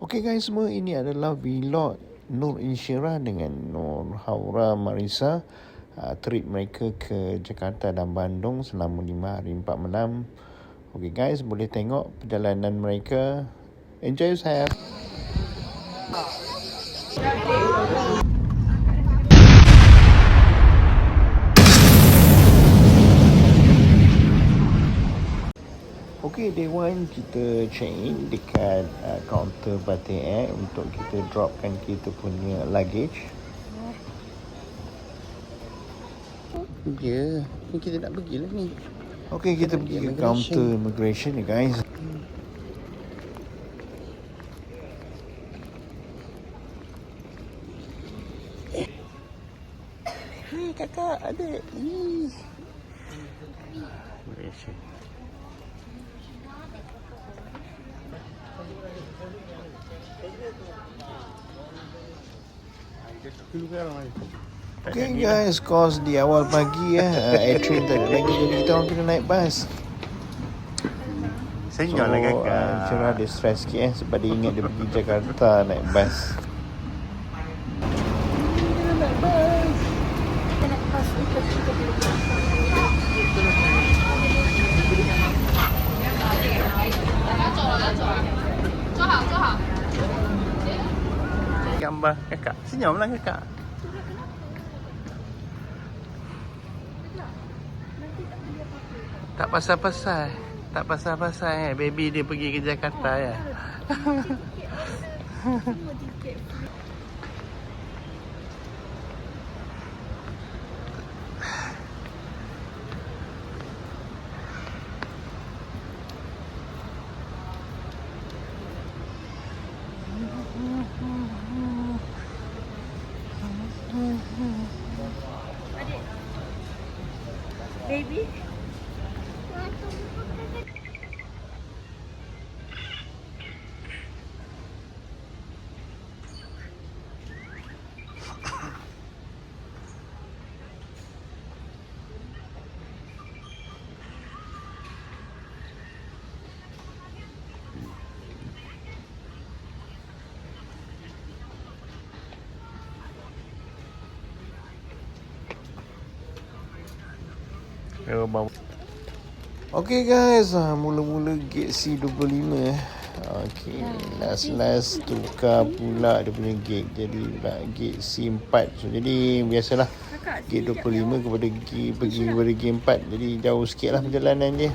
Okey guys semua, ini adalah vlog Nur Insyirah dengan Nur Haura Marisa, trip mereka ke Jakarta dan Bandung selama 5 hari 4 malam. Okey guys, boleh tengok perjalanan mereka. Enjoy yourself. Okey, day one kita check in dekat kaunter Batik Air untuk kita dropkan kita punya luggage. Ya, ni kita nak pergi lah ni. Okey, kita pergi ke kaunter immigration ni guys. Hai kakak, adik. Immigration. Okay guys, cause di awal pagi train tak ada lagi, jadi kita orang kena naik bas. Senyum lah kakak. Cerah dia stress sikit sebab dia ingat dia pergi Jakarta naik bas. Gambar kakak. Senyum lah kakak. Tak pasal-pasal. Tak pasal-pasal baby dia pergi ke Jakarta ya. Baby? Okay guys, mula-mula gate C25. Okay, last tukar pula dia punya gate, jadi pula gate C4. So jadi biasalah gate 25 kepada pergi kepada gate 4, jadi jauh sikit lah perjalanan dia.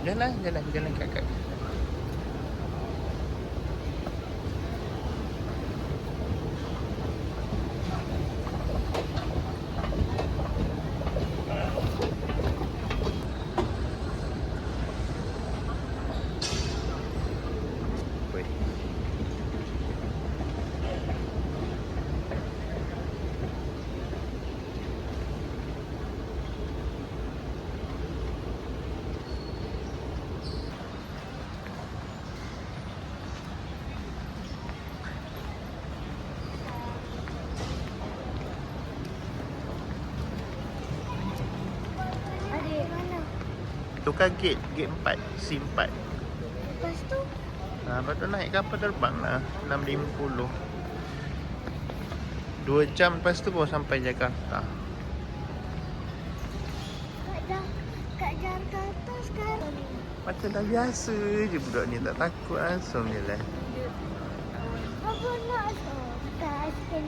Jalan kakak. Tukar gate 4, C4. Lepas tu? Lepas tu naik kapal terbang lah 6.50. 2 jam lepas tu baru sampai Jakarta. Kat Jakarta sekarang ni. Macam dah biasa je budak ni, tak takut langsung je lah. Apa nak tu? Tak akan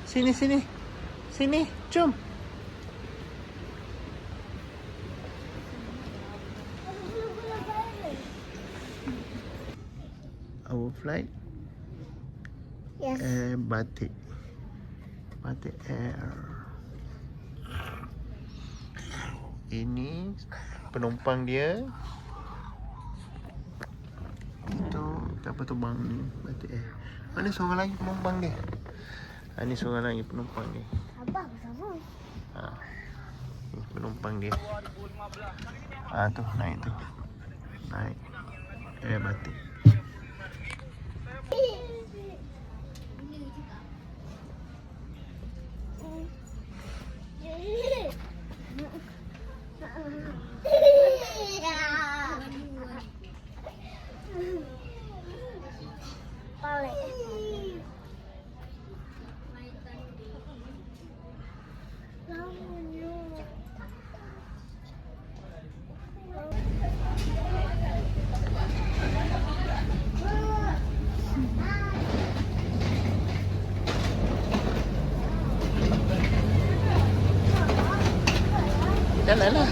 Sini. Sini, jom. Our flight Yes. Batik. Batik Air. Ini penumpang dia. Itu siapa terbang ni? Batik Air. Mana seorang lagi penumpang dia? Ni seorang lagi penumpang dia. Abang sama. Ni penumpang dia. Tu naik tu. Naik Air Batik. Jalan lah.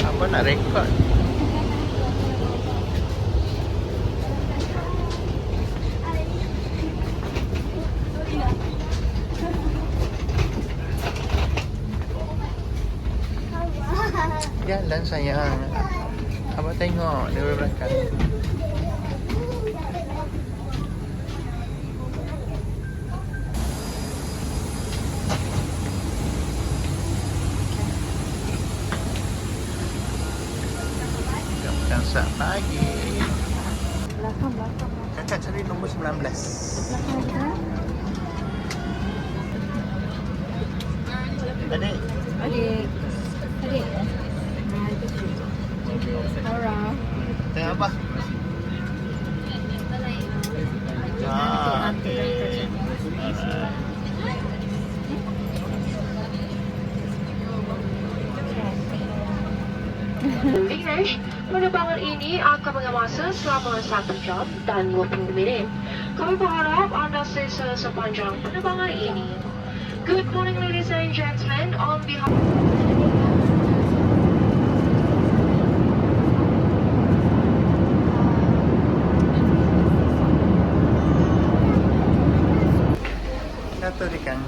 Apa nak rekod? Jalan sayang. Abang tengok dari belakang. Sat pagi. Belakang. Kakak cari nombor 19. Belakang ada. Adik. Adik. Laura. Tengok apa? Okey. English, penerbangan ini akan mengemasa selama 1 jam dan 20 minit. Kami berharap anda selesa sepanjang penerbangan ini. Good morning ladies and gentlemen, on behalf Satu di kang.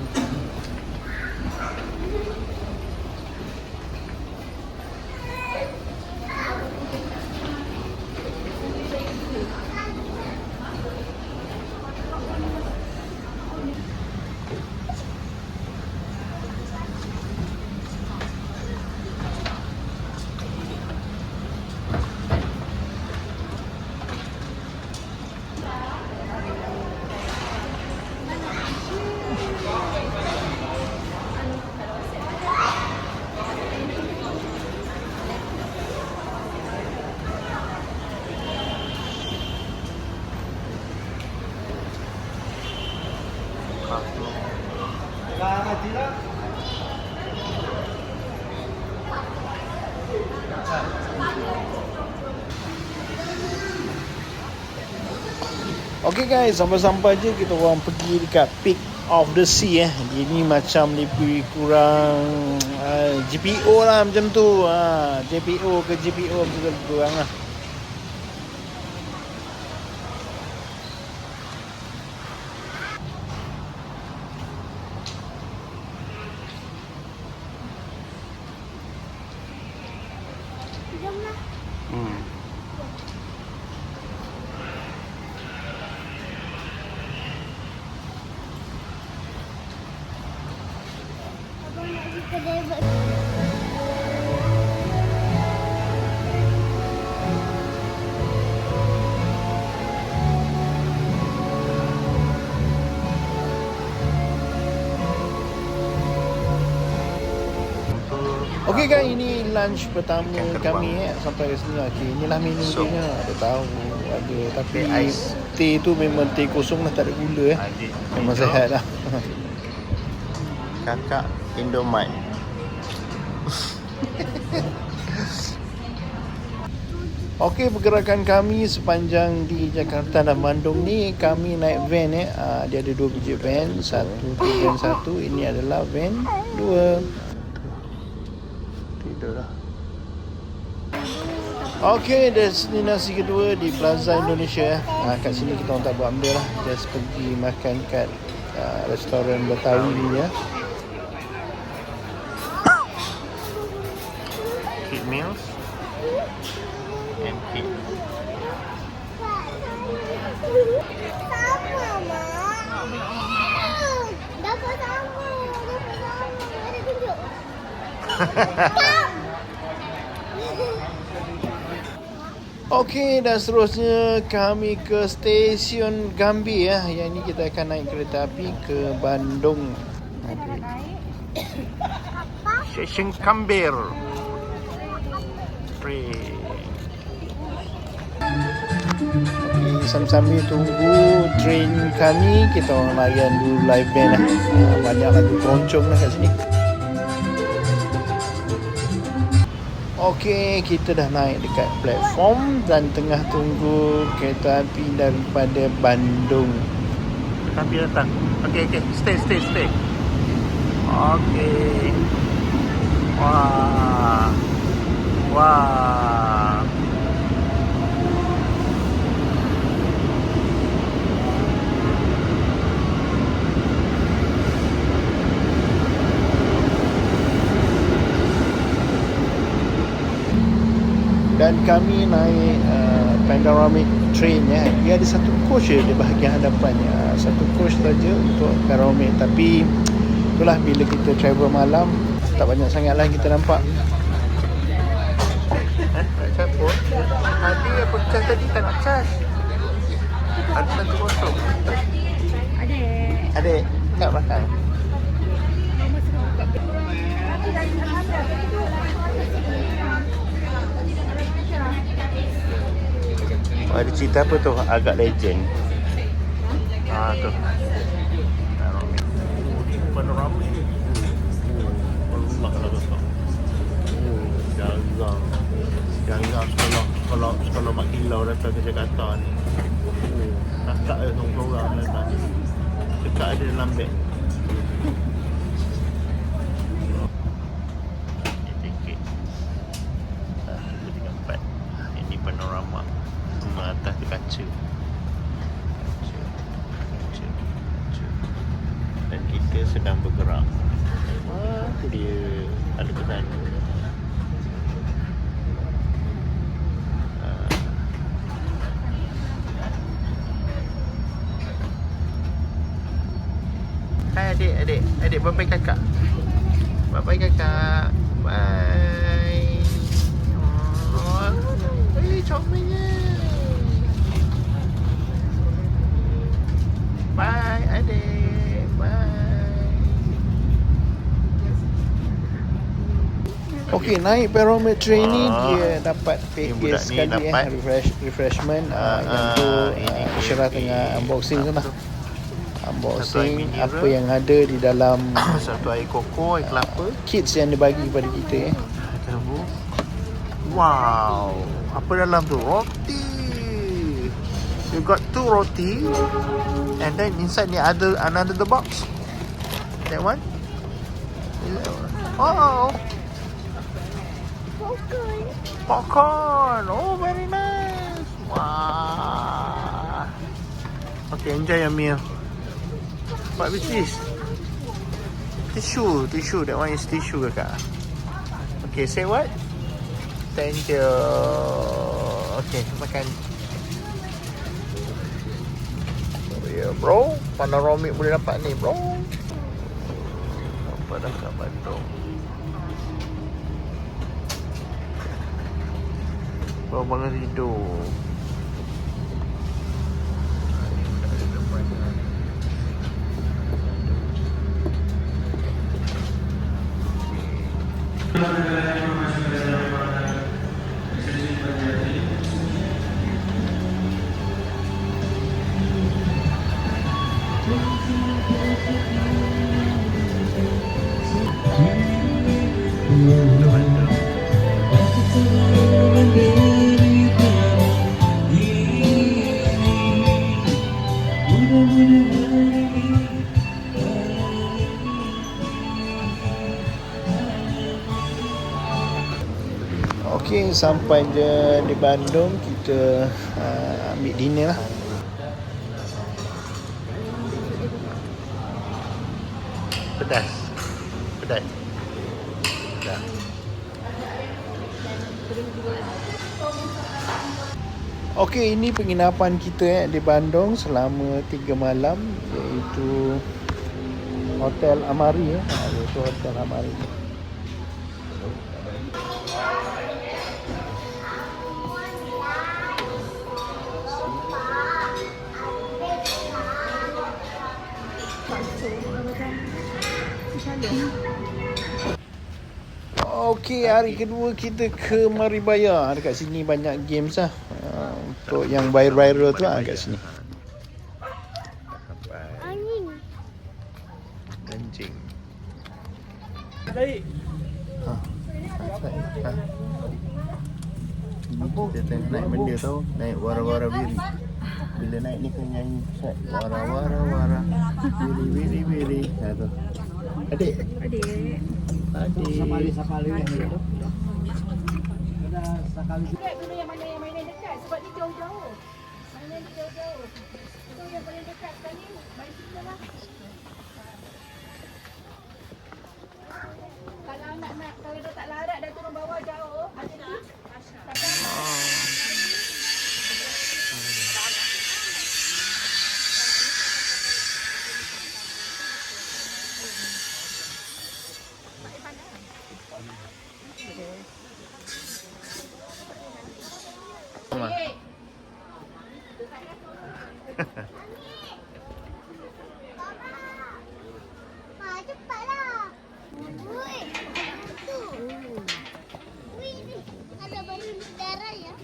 Okay guys, sampai-sampai je kita orang pergi dekat Peak of the Sea. Dia ni macam lebih kurang GPO lah macam tu. JPO ke GPO macam tu kurang lah. Jomlah. Abang nak pergi kedai Okay guys, ini lunch pertama kami sampai ke sini. Okay, inilah menu So, dia. Ada tahu, ada tapi teh ais. teh tu memang teh kosong lah, tak ada gula Adik Memang Indo. sihat lah. Kakak Indomart. Okey, pergerakan kami sepanjang di Jakarta dan Bandung ni, kami naik van dia ada 2 biji van, satu tu van 1, ini adalah van 2. Tidur dah. Okey, destinasi kedua di Plaza Indonesia. Kat sini kita orang tak buat benda lah, just pergi makan kat restoran Betawi ni ya. Kid meals and kid. Sama, Mak. Dapat sama. Ada tunjuk. Okey, dan seterusnya kami ke stesen Gambir ya. Yang ni kita akan naik kereta api ke Bandung. Stesen Gambir. Free. Okay, sambil tunggu train kami, kita orang layan dulu live band lah. Banyak lagu keroncong lah kat sini. Okey, kita dah naik dekat platform dan tengah tunggu kereta api daripada Bandung. Tapi datang. Okey, stay. Okey. Wah. Dan kami naik panoramic train ya. Dia ada satu coach je di bahagian hadapan. Satu coach saja untuk panoramic. Tapi itulah, bila kita travel malam, tak banyak sangatlah kita nampak. Nak charge pun. Tadi aku charge tadi tak nak charge. Ada satu kosong. Adik, kat belakang. Ada cerita apa tu? Agak legend. Tu. Panorama ni. Allah lah besar. Jarang sekolah Mak Kilau datang ke Jakarta ni. Kakak dia seorang datang. Dekat ada dalam beg. Ini tiket. 134. Ini panorama. Semua atas tu kaca. Dan kita sedang bergerak. Tu dia. Ada ke sana. Hai adik, bye-bye kakak. Bye-bye kakak. Bye. Oh, comelnya. Bye adik. Bye. Okey, naik panoramic train ni dia dapat budak package ni sekali dapat. refreshment. Yang tu Syirah tengah unboxing sana. Unboxing Satu apa yang ada di dalam satu air koko, air kelapa. kits yang dibagi kepada kita Tebu. Wow. Apa dalam tu? Roti. You got 2 roti. And then inside ni ada another the box. That one? Oh. Popcorn. Oh, very nice. Wow. Okay, enjoy your meal. What is this? Tissue. That one is tissue kakak. Okay, say what? Thank you. Okay, makan. Oh yeah, bro. Panoramic boleh dapat ni, bro. Apa dah kat Bandung. Baru bangun tidur. Okey, sampai je di Bandung, kita ambil dinner lah. Pedas. Pedas. Dah. Okey, ini penginapan kita di Bandung selama 3 malam, iaitu Hotel Amari iaitu Hotel Amari. Okey, hari kedua kita ke Maribaya. Dekat sini banyak games lah. Untuk yang viral tu kat sini. Sampai Angin. kencing. Kita naik benda tau, naik wara-wara wiri. Bila naik ni kena nyanyi set wara-wara-wara wiri wiri wiri. Ha tu. Adik. Adik. Sakali guna yang mana yang dekat sebab dia jauh-jauh. Mana yang jauh-jauh. So yang paling dekat sekali bicycle lah. Kalau nak kalau dia tak larat dah turun bawah jauh, ada lift. Cepatlah. Ui. Tu. Ui ni. Ada balon darah ya.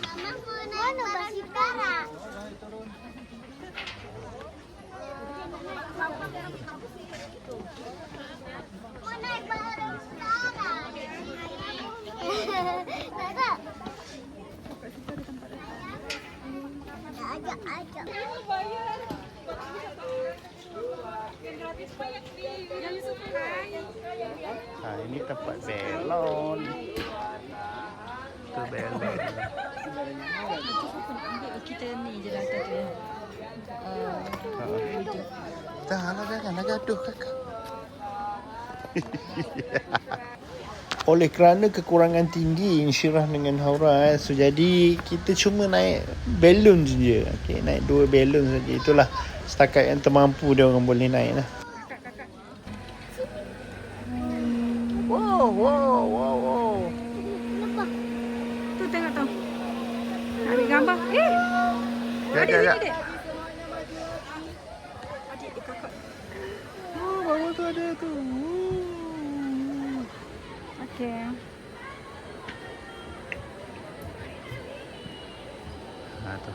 Mama mau naik balon darah. Mau naik balon darah. Tak. Ajak. Ha, ini tempat belon. Tu belon. Kita ni je lah kata. Janganlah jangan gaduh kakak. Oleh kerana kekurangan tinggi Insyirah dengan Haura, so jadi kita cuma naik balon je. Okey, naik 2 balon saja. Itulah setakat yang termampu dia orang boleh naik lah. Wow. Tu tengok tu. Nak ambil gambar. Sekejap. Adik kakak. Oh, bawah tu ada tu. Okey. Ha tu.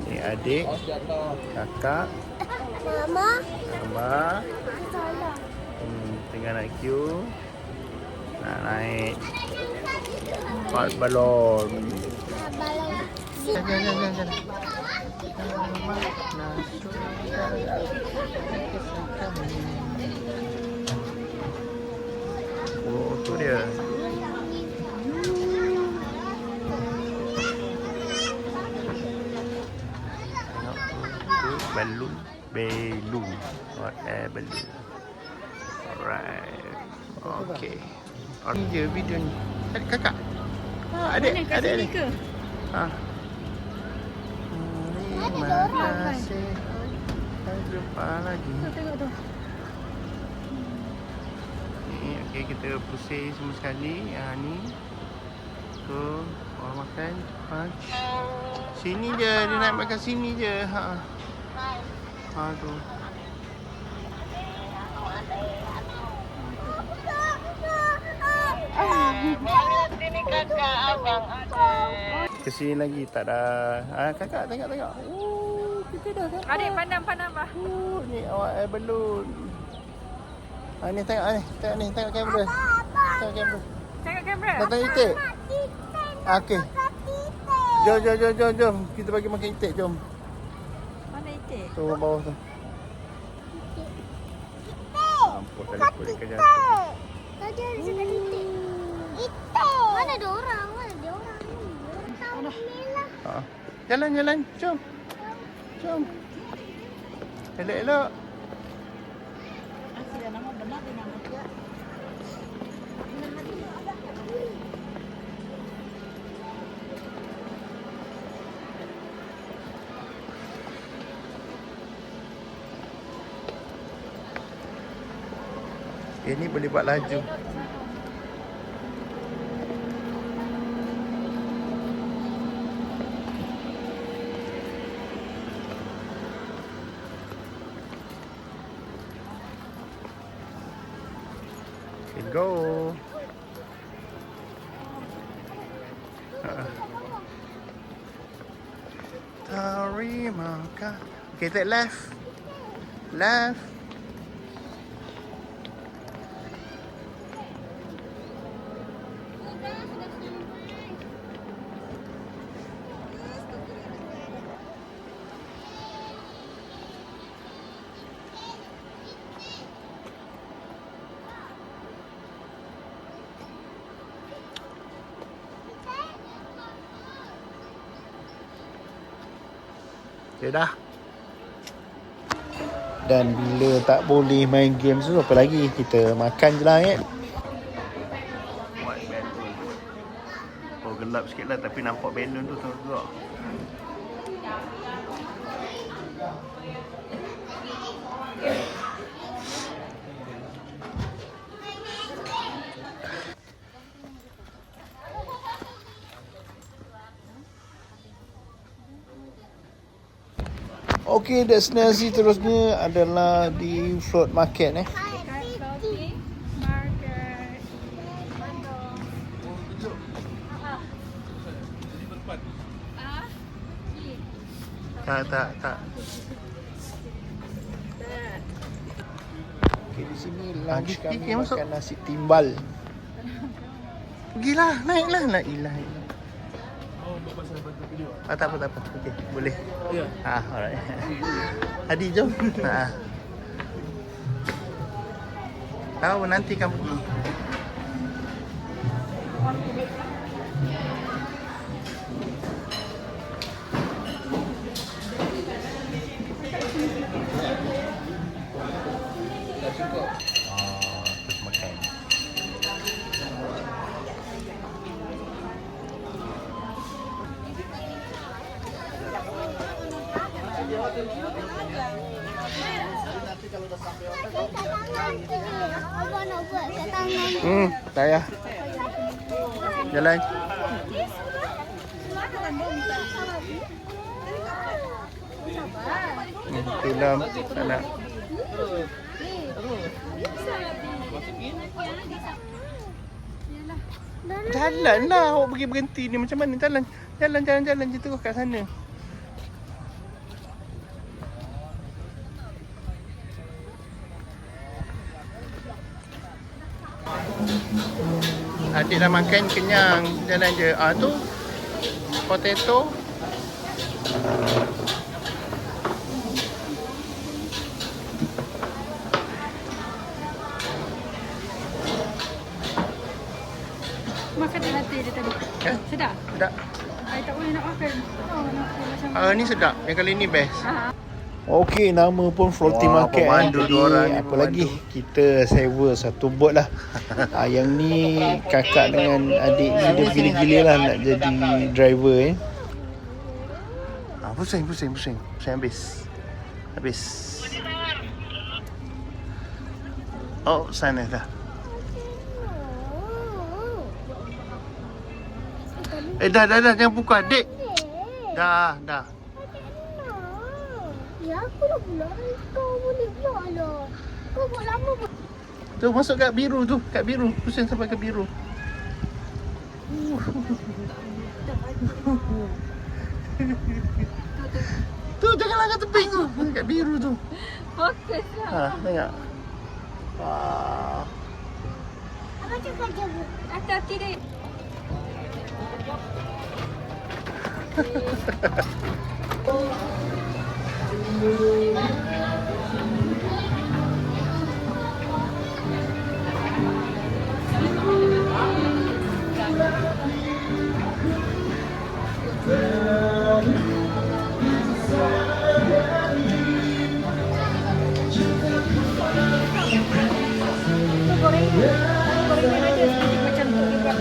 Ni adik, kakak, Mama. abah, tengah nak queue. Nak naik balon. Balon. Jangan. Oh, tu dia. Balloon. Hot air balloon. Alright. Okay. Ini je video ni. Kakak. Adik. Ke? Ha. Terima kasih. Sampai jumpa lagi. Tengok tu. Ni okey, kita pusing semua sekali. Ni. Tu orang makan punch. Sini je, dia nak makan sini je. Ha tu. Kakak, abang ada. Kesini lagi tak ada. Kakak tengok. Adik pandang bah. Ni awak air balon. Ni tengok ni. Tengok ni. Tengok kamera. Tengok kamera. Tengok kamera. Datang itik. Okey. Jom. Kita bagi makan itik, jom. Mana itik? Tu bawah tu. Ampun kali kulit kerja. Tadi ada cakap titik. Itik. Mana ada orang? Mana ada orang? Tahu ni lah. Jalan. Jom. Elok. Ini boleh buat laju. Okay, go. Terima kasih. Okay, take left. Okay, dah. Dan bila tak boleh main game tu apa lagi? Kita makan je lah kan. Oh, gelap sikit lah tapi nampak balon tu tengok. Okey, destinasi terusnya adalah di float market Floating market. Tak. Okey, di sini lunch kami makan nasi timbal. Pergilah, naiklah. La ilaha illallah. Tak apa. Okey, boleh. Ya. Alright. Hadi, jom. Tahu nanti kamu pergi. Terus makan. Apa nak buat? Saya tangan. Tak payah. Jalan. Film tak nak. Jalan lah. Awak pergi berhenti ni macam mana? Jalan je terus kat sana. Adik dah makan kenyang. Jalan je. Tu potato. Makan tak hati dia tadi. Sedap? Tak. I tak boleh nak makan. Nak macam Ni sedap. Yang kali ni best. Ha. Okey, nama pun floating market. Pemandu Jadi, dua orang ni, apa pemandu. lagi? Kita sewa satu bot lah. Yang ni kakak dengan adik ni dia gila-gila lah nak jadi driver Pusing habis. Oh, sana dah. Dah jangan pukul adik. Dah. Ya, aku dah pula. Kau boleh pula lah. Kau buat lama pun. Tu masuk kat biru tu, pusing sampai ke biru. Tu jangan Tengoklah kat tebing tu. Kat biru tu. Fokus lah. Ha, tengok. Wah. Apa cakap jago? Hati-hati dek. Gorengnya ada sedikit macam tu juga.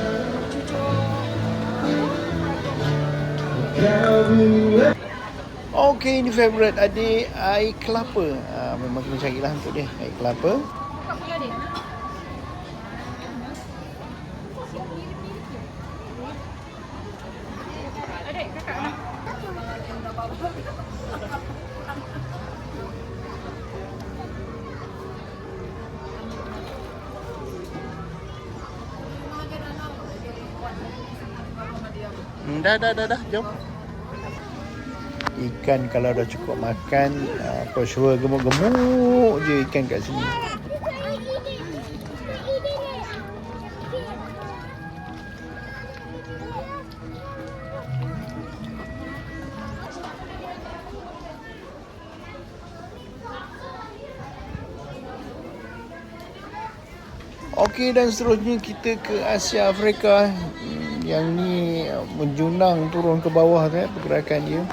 Okey, ini favourite adik, air kelapa. Memang kena carilah untuk dia, air kelapa. Buka pula dek. Adik, kakak nak. Dah, jom. Ikan kalau dah cukup makan, for sure gemuk-gemuk je ikan kat sini. Okey, dan seterusnya kita ke Asia Afrika. Yang ni menjunang turun ke bawah tu pergerakan dia.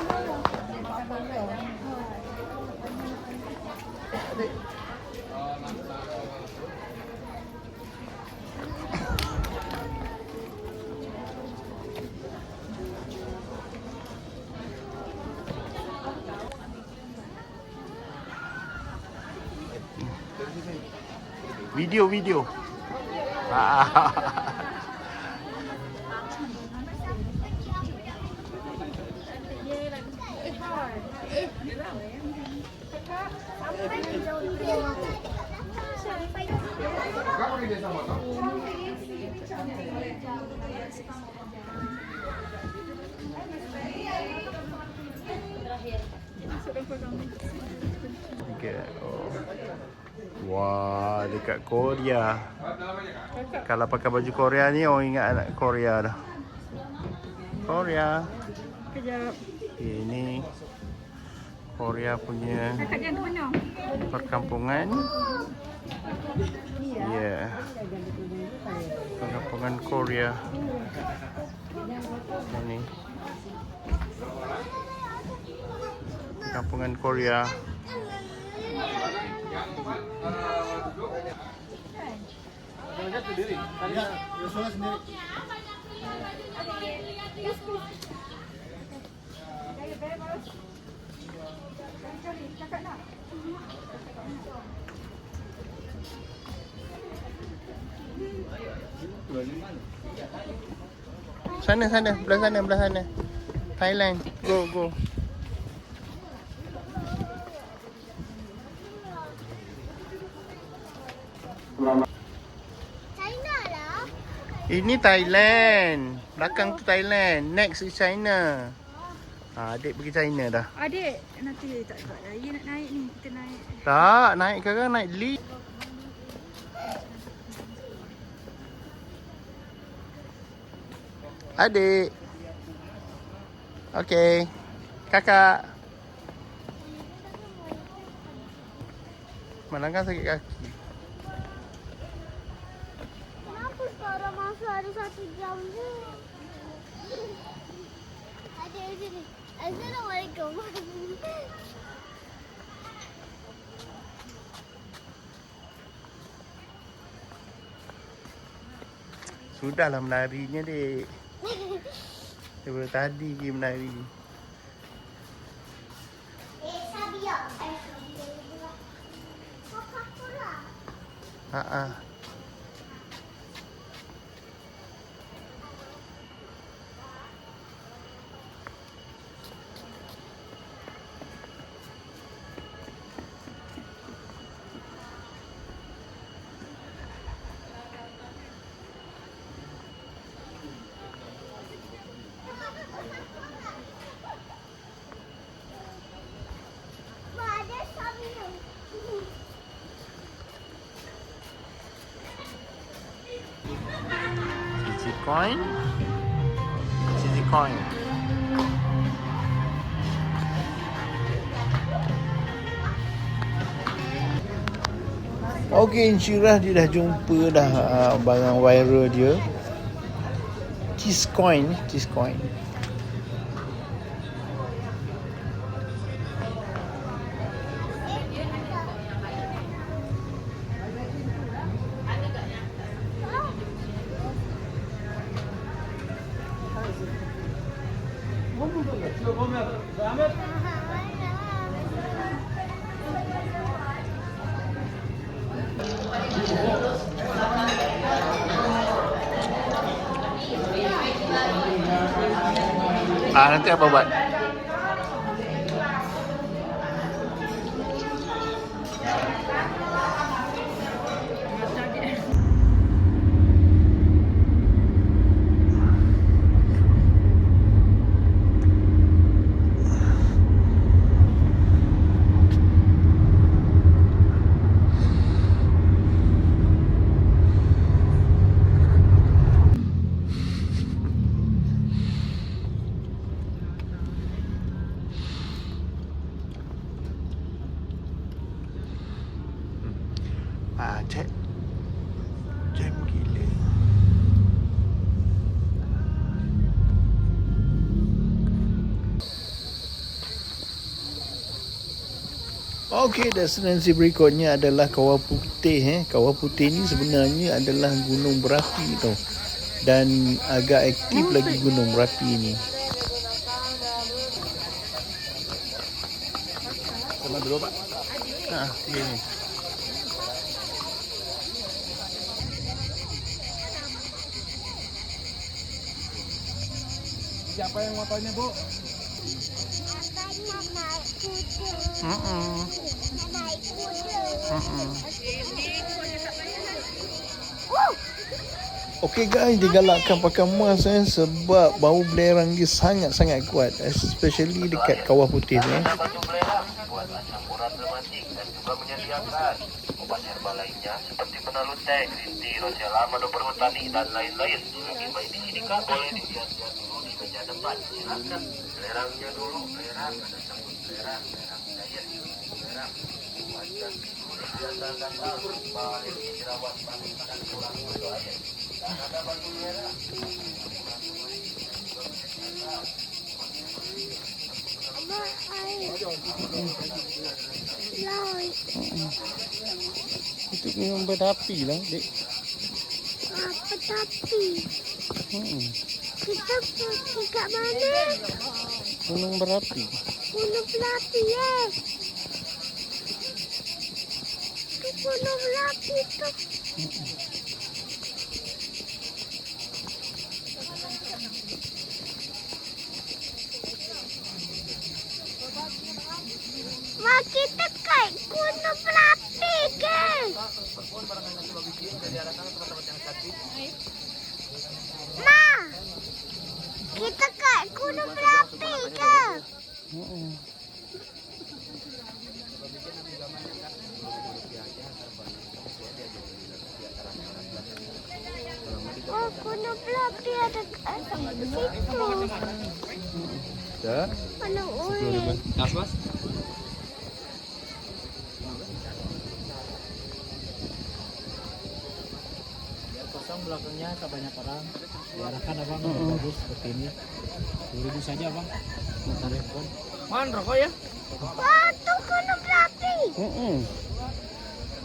Video. Wah, dekat Korea. Kalau pakai baju Korea ni orang ingat anak Korea dah. Korea. Kejap. Ini Korea punya Kakak jangan termenung. perkampungan. Ya. Perkampungan Korea. Ini. Perkampungan Korea. Kakak nak. Sana, belah sana. Thailand. Go. China lah. Ini Thailand. Belakang tu Thailand. Next is China. Adik pergi China dah. Adik, nanti tak buat dah. Ya nak naik ni, kita naik. Tak, naik sekarang naik lift. Adik. Okey. Kakak. Malangkan sakit kaki. Kenapa sekarang masa ada 1 jam je? Ada sini. Assalamualaikum. Sudahlah menarinya, dek. Daripada tadi pergi menari. Sabia. Coca-Cola. Ha. coin. Sini coin. Okey, Encik Rah dia dah jumpa dah barang viral dia. Cheese coin. Nanti apa buat? Cek. Jam gila. Okey, destinasi berikutnya adalah Kawah Putih. Kawah Putih ni sebenarnya adalah gunung berapi tau. Dan agak aktif lagi gunung berapi ni. Sama dulu, Pak. Ini. Siapa yang motornya, Bu? Abangnya naik kuda. Mm-mm. Naik kuda. Okey guys, dia galakkan pakai mask sebab bau belerang dia sangat-sangat kuat, especially dekat Kawah Putih ni. Baju belerang buat campuran rematik dan juga menyediakan obat herbal lainnya seperti penalut teh, green tea, rosella, madu perhutani dan lain-lain. Bagi baik di sini kan boleh dilihat-lihat dulu di meja depan. Silakan belerangnya dulu, belerang ada sabun belerang, belerang diet, belerang wajah tidur biasa gatal, baik dijerawat panik dan kurang butuh air. Dan ada baju merah. Itu memang berapi lah, Dek. Apa tapi? Kita pergi kat mana? Gunung berapi. Gunung Berapi Itu Gunung Berapi tu. Mak, kita kat Gunung Berapi ke? Ma, kita kat Gunung Berapi ke? Oh, Gunung Berapi ada kat situ. Dah. Mana boleh? Kosong belakangnya tak banyak orang. Diarahkan abang bagus seperti ini. 2.000 saja bang. Tarif pun. Man rokok ya? Wah, tu Gunung Berapi.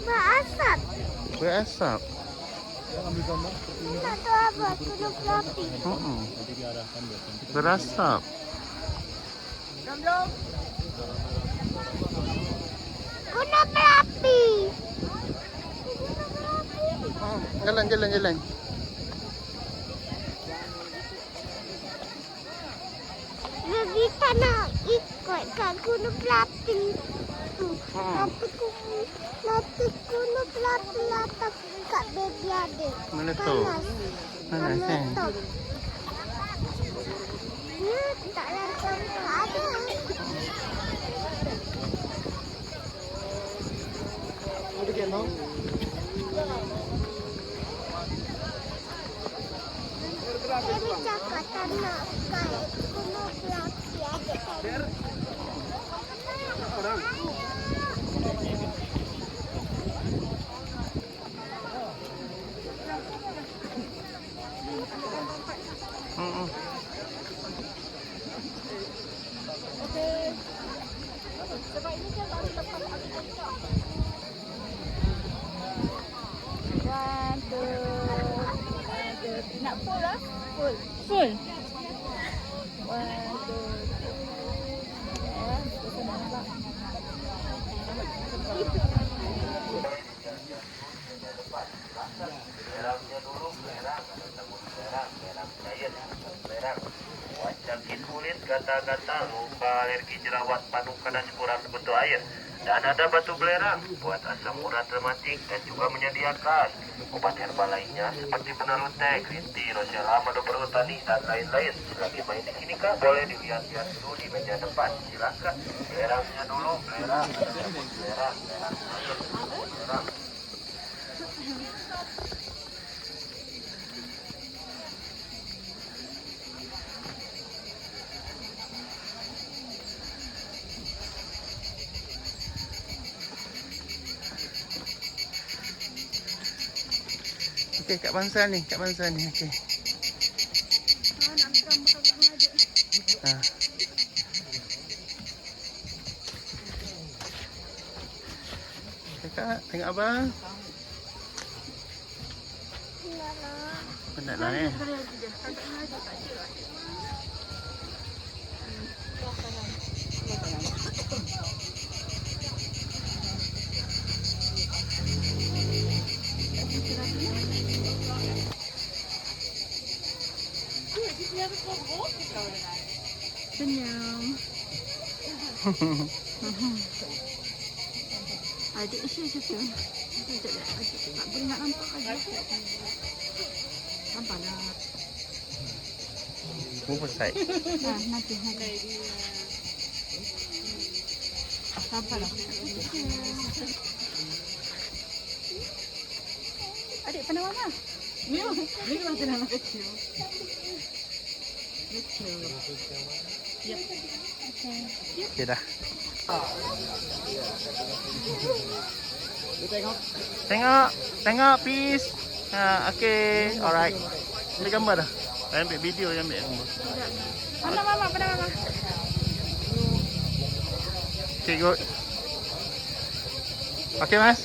Berasap. Berasap. Tak tahu apa Gunung Berapi. Berasap. Gunung Berapi. Jalan. Kita nak ikut kat Gunung Berapi tu. Nanti Gunung Berapi letak kat baby adik. Mana tu? Panas, Meletup. Tak letak ada. penyebab alergi jerawat panukan dan sporan berbentuk air. Dan ada batu belerang buat asam urat rematik dan juga menyediakan obat herbal lainnya seperti peneluh teh, green tea, rosella, madu perhutani dan lain-lain. Lagi main di sini kak, boleh dilihat-lihat dulu di meja depan. Silakan. Belerangnya dulu, belerang. Belerang. Okey, Kak Bansal ni, Kak Bansal ni. Okey. Ha. Kakak, tengok abang. Penat lah eh. Senyum. Adik isi situ. Tak boleh nak nampak aja. Nampak lah. Move aside. Nanti. Nampak lah. Adik pandang mama. Ni macam anak kecil. Yep. Okey dah. Tengok please. Ha, okey. Alright. Ambil gambar dah. Ambil video, ambil gambar. Pandang mama. Okay, good. Okay, Mas.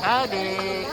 Adik.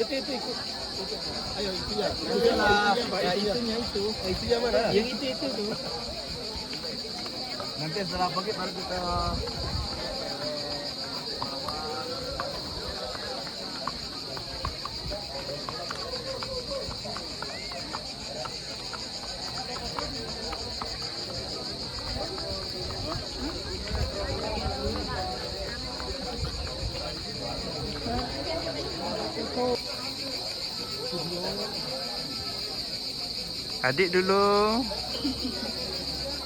Itu ikut. Ayo itu ya. Itu lah. Ya itunya itu. Itu yang mana? Yang itu tu. Nanti setelah pakai baru kita Adik dulu.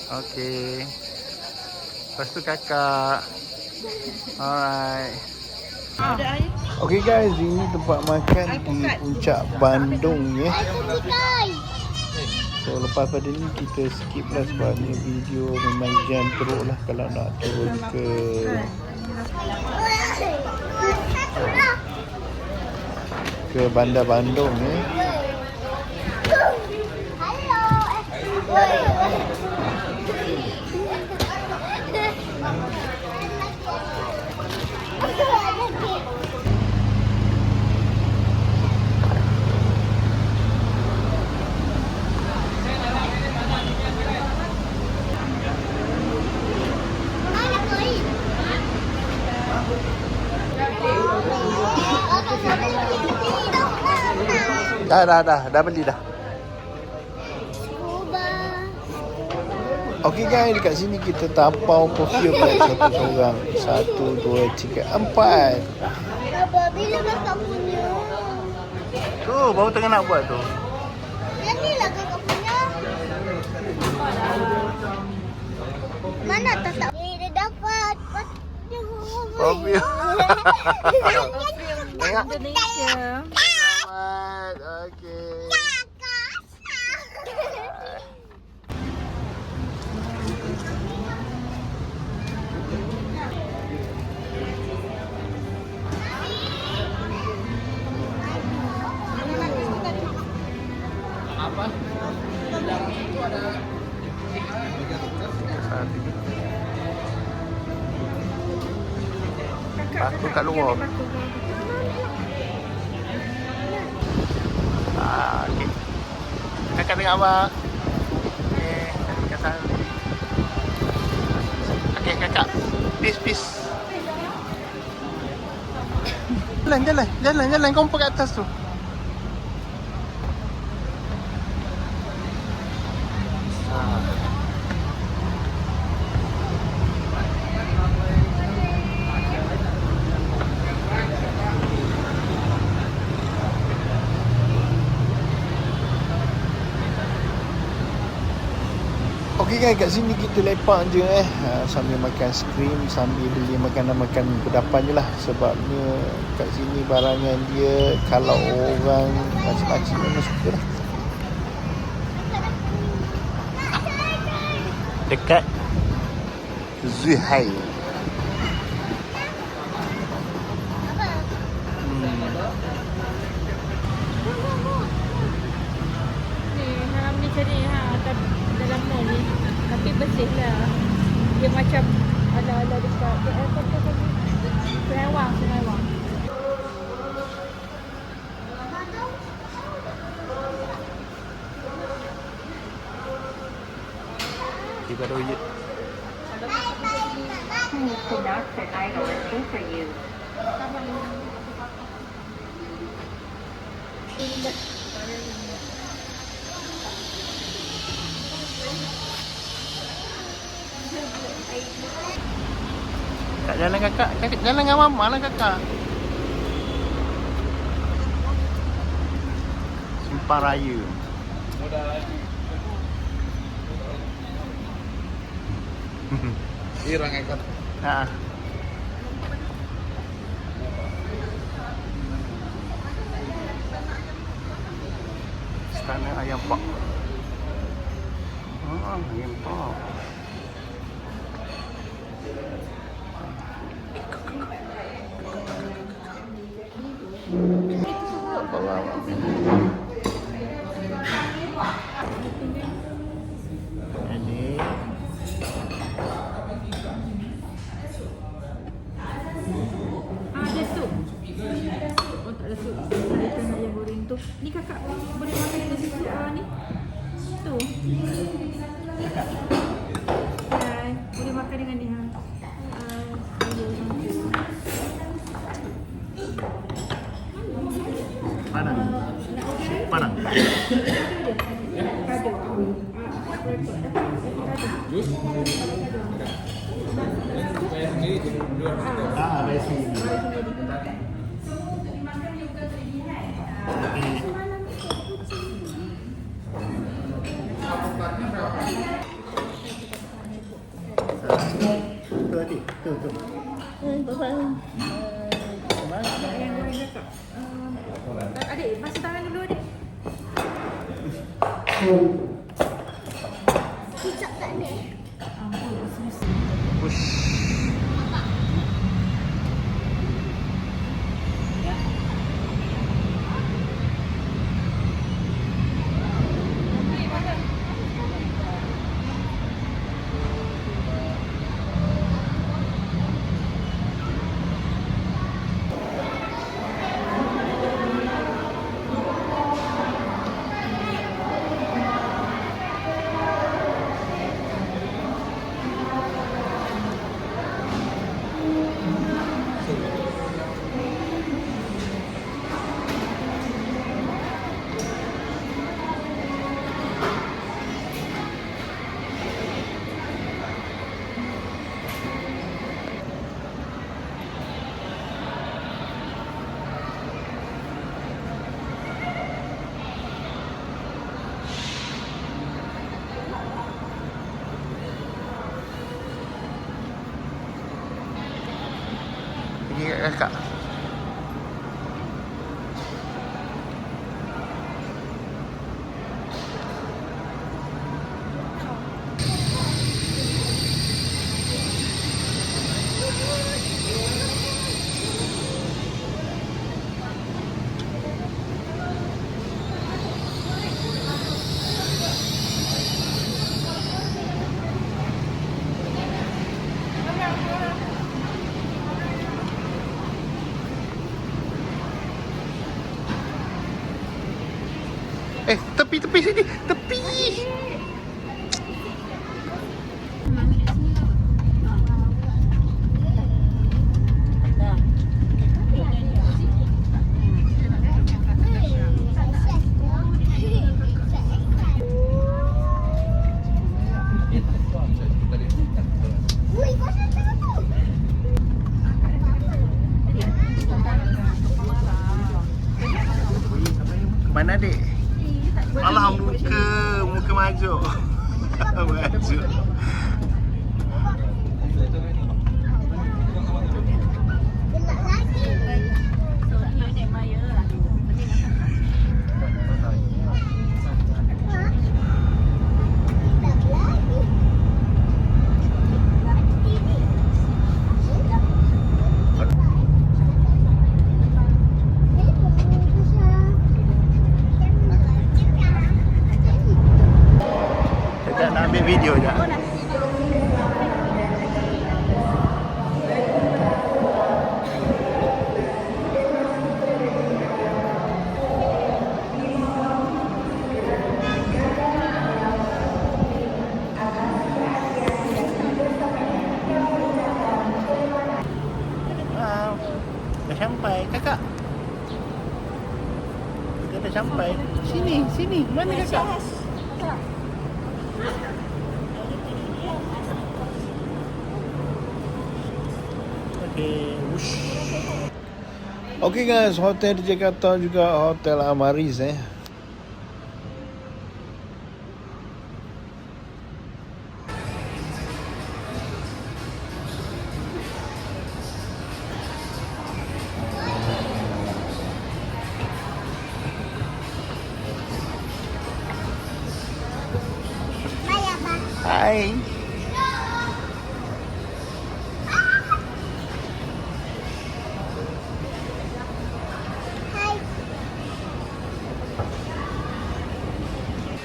Okey. Lepas tu kakak. Alright. Okay guys, ini tempat makan di puncak Bandung ya. So lepas pada ni kita skip lah sebab ni video memang jam teruk lah kalau nak turun ke Bandar Bandung ya. Dah beli dah. Okey guys, dekat sini kita tapau coffee pack satu orang. 1, 2, 3, 4. Bila kakak punya? Tu, baru tengah nak buat tu. Jadilah kakak punya. Mana tak? Dia dapat. Coffee. Indonesia. Selamat. Okey. Paku kat luar. Okey. Kakak dengan abang. Okey, kakak sana. Okey, kakak. Peace. Jalan. Kau umpat kat atas tu. Okey guys, kat sini kita lepak je sambil makan es krim, sambil beli makanan-makanan kudapan je lah. Sebabnya kat sini barangan dia kalau orang makcik-makcik memang suka lah. Dekat Zuhair. Ni haram ni cari dalam mall ni. Tapi bersih lah. Dia macam ala-ala dekat Sungai Wang. Tiba dah uyut. Kak jalan kakak. Jalan dengan mama lah kakak. Simpang Raya. Irang ikat. Ha. Istana Ayam Pak. Ayam Pak. Ini Ada sup. Oh tak ada sup. Ada ikan ayam goreng tu. Ni kakak boleh makan dengan susu ni. Tu. Hai. Boleh makan dengan ni ha. Padang. Jus. Bayar sendiri dua. Bayar sendiri. Tu. Adik, basuh tangan dulu adik. Kicap tak ada. Push. Pergi kat kakak. Tepi sini. Tepi. Mana adik? Alah, muka maju. Maju. Gelap lagi. Gelap lagi. Sekejap nak ambil video je. Wow, dah sampai kakak. Kita dah sampai. Sini. Mana kakak? Okay, whoosh. Okay guys, hotel di Jakarta juga Hotel Amaris Bayar, Pak. Hai. Hai.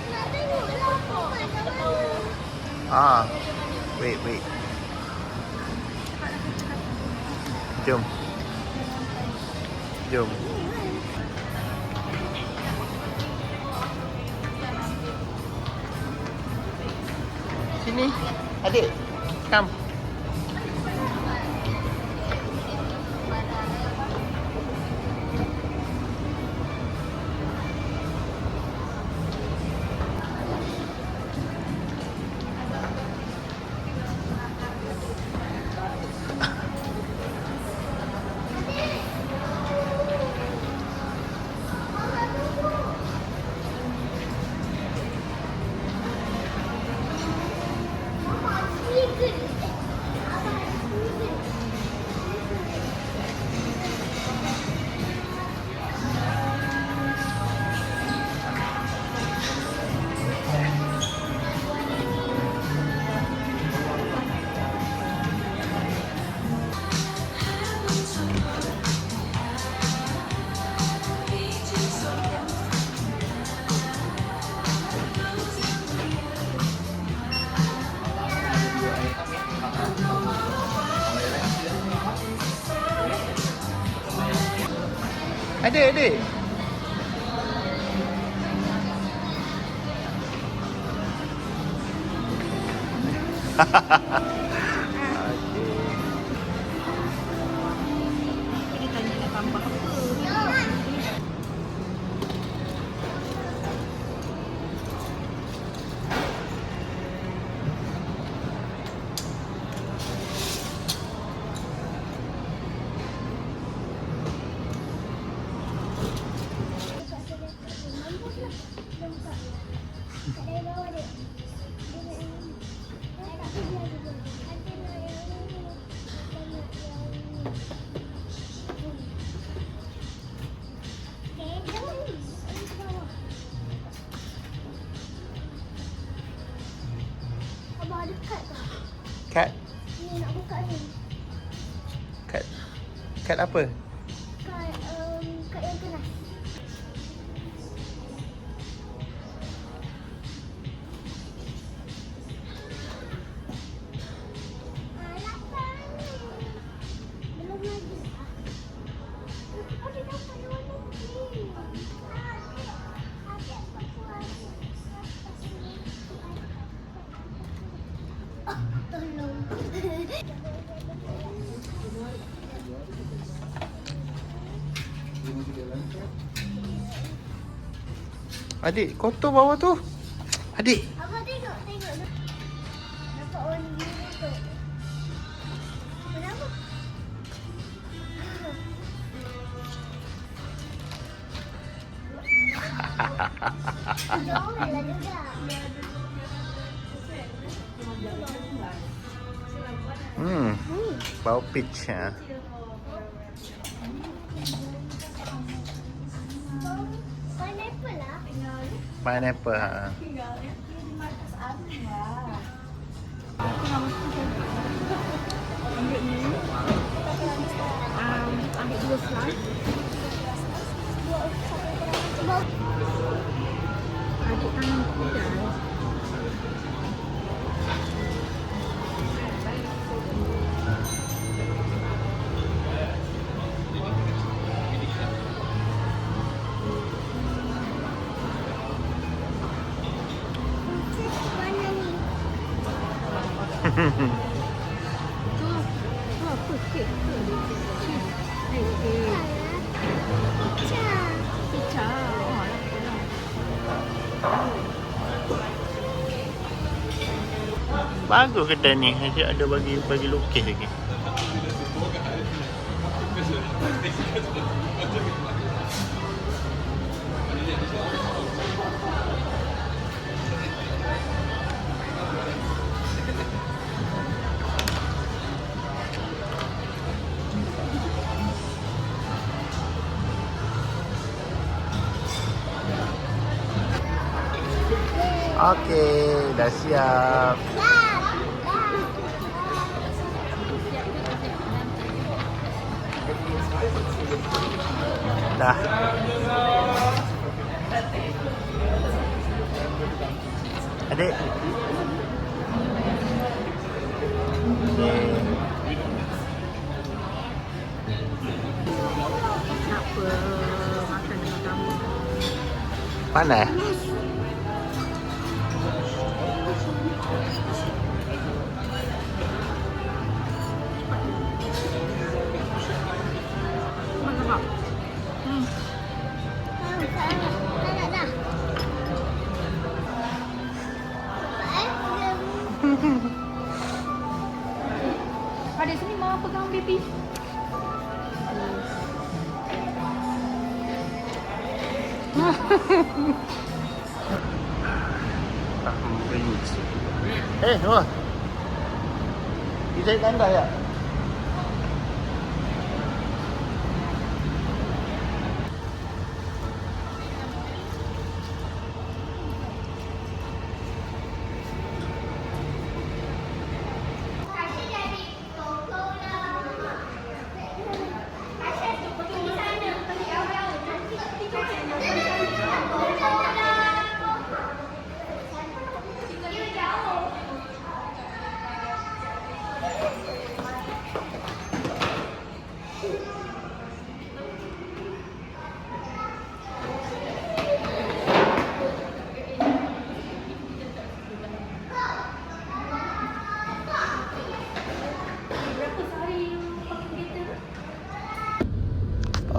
Nak tengok lampu mana-mana. Wait. Jom. Sini, adik. Come. Mama, sedikit. Adik. Dia tanya nak tambah apa. Abang ada kad tak? Kad. Ni nak buka ni. Kad apa? Kad yang keras. Belum lagi. Ada dapat yang warna ni. Adik pakai. Tolong. Adik, kotor bawah tu. Adik. Abang tengok. Dapat warna biru tu. Kenapa? Jauh lah juga. Bau peach ha. Pineapple lah. Pineapple ha. Ambil ni. Ambil 2 slice. Adik tangan kuda. Mana ni? Tu apa kek tu? Pecah. Pecah. Oh, Bagus kedai ni. Dia ada bagi lukis lagi. Okey, dah siap. Dah. Adik. apa? Makan dengan kamu. Panas? Makan tak? Tak nak dah. Adik sini mau pegang baby. Noah. Kita tanda ya?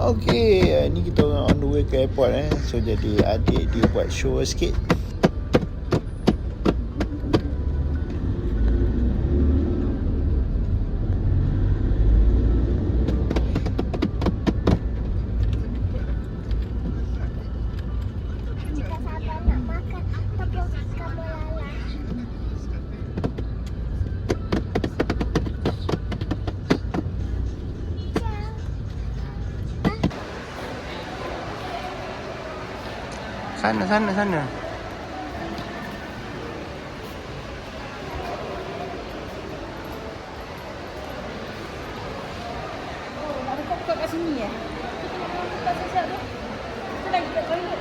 Okay, ni kita orang on the way ke airport So jadi adik dia buat show sikit. Jika sabar nak makan tepung carbonara. Sana. Ada kau buka kat sini tak siap tu. Tu lagi kat toilet.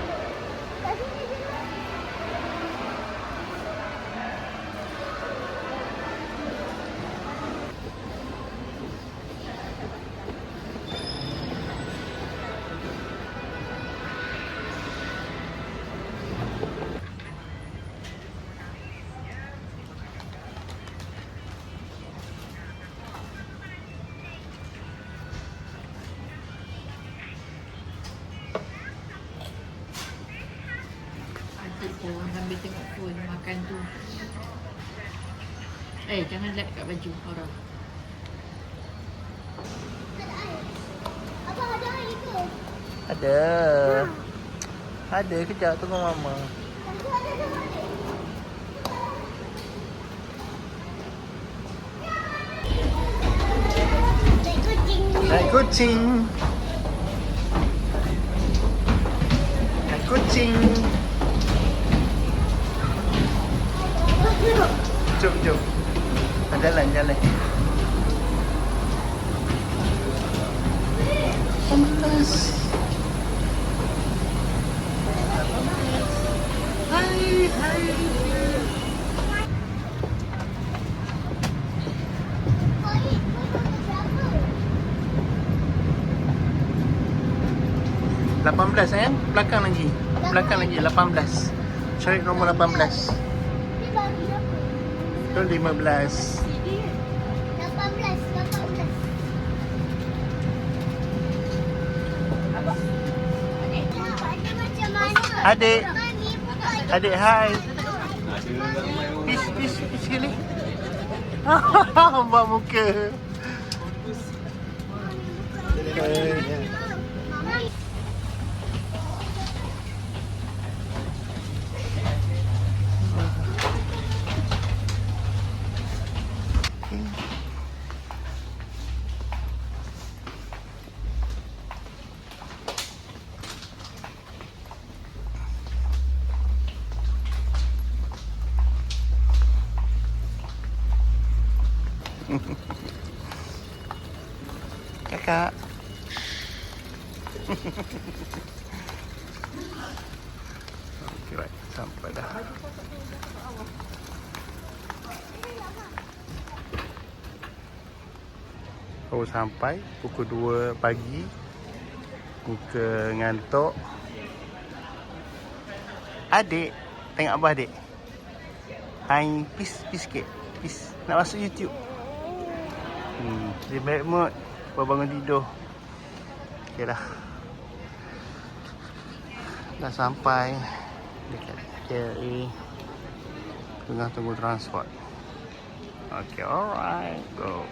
Kat sini je lah. Adik pun sambil tengok phone makan tu. Jangan lap kat baju orang. Abang ada air ke? Ada kejap tunggu mama. Tadi ada dah balik. Naik kucing. Jom. Jalan. Panas. Hai. 18 sayang, belakang lagi 18. Cari nombor 18. Ni baru berapa? Tu 15. 18. Nampaknya macam mana? Adik. Mami buka Adik hai. Peace sekali. Buat muka. Mami. Kakak. Okay, right. Sampai dah. Baru sampai pukul 2 pagi. Muka ngantuk. Adik, tengok abah adik. Hai, peace sikit. Peace. Nak masuk YouTube. Dia bad mood. Baru bangun tidur. Okay dah. Dah sampai dekat KLA. Tengah tunggu transport. Okay, alright. Go.